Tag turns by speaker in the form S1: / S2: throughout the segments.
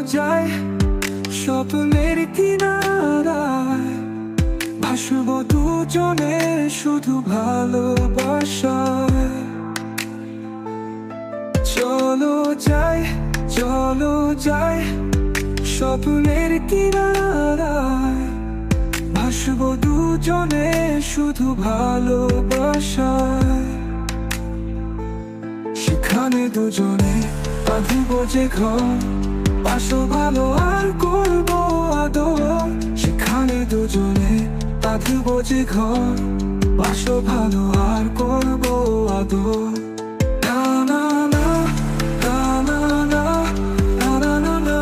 S1: যায় স্বপ্নের কিনারায়, ভাসবো দুজনে শুধু ভালোবাসায়। চলো যাই, চলো যাই স্বপ্নের কিনারায়, ভাসবো দুজনে শুধু ভালোবাসায়। সেখানে দুজনে বাঁধবো যে ঘর, বাসো ভালো আর করবো আদর। সেখানে দুজনে বাঁধবো যে ঘর, বাসো ভালো আর করবো আদর। না না না, না না না, না না না না,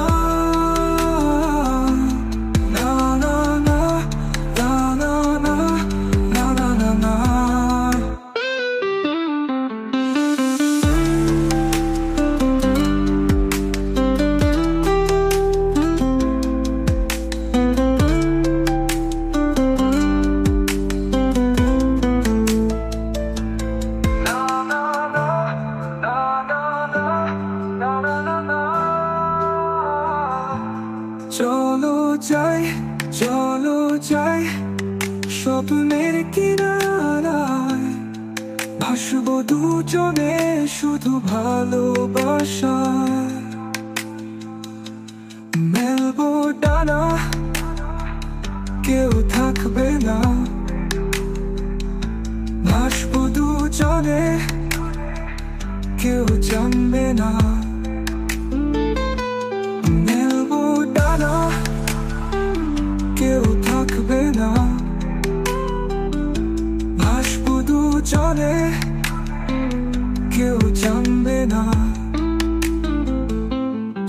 S1: না না না, না না না, না না না না। চলো যাই, চলো যাই স্বপ্নের কিনারায়, ভাসবো দুজনে শুধু ভালোবাসায়। মেলবো ডানা, কেউ থাকবে না, ভাসবো দুজনে কেউ জানবে না। কেউ থাকবে না, ভাসবো দুজনে কেউ জানবে না।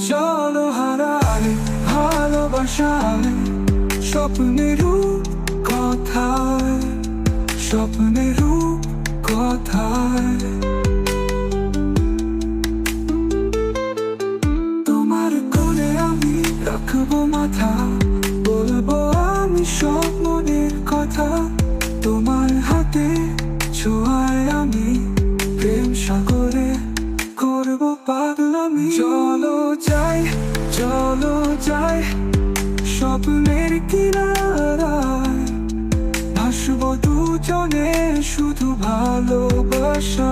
S1: চলো হারালে ভালোবাসায়, স্বপ্নের কথায়, স্বপ্নের কথায়। তোমার কোলে আমি রাখবো মাথা, বলবো আমি সব মনের কথা। তোমার হাতে ছোঁয়ায় আমি প্রেম সাগরে করবো পাগলামি। চলো যাই, চলো যাই স্বপ্নের কিনারায়, ভাসবো দুজনে শুধু ভালোবাসা।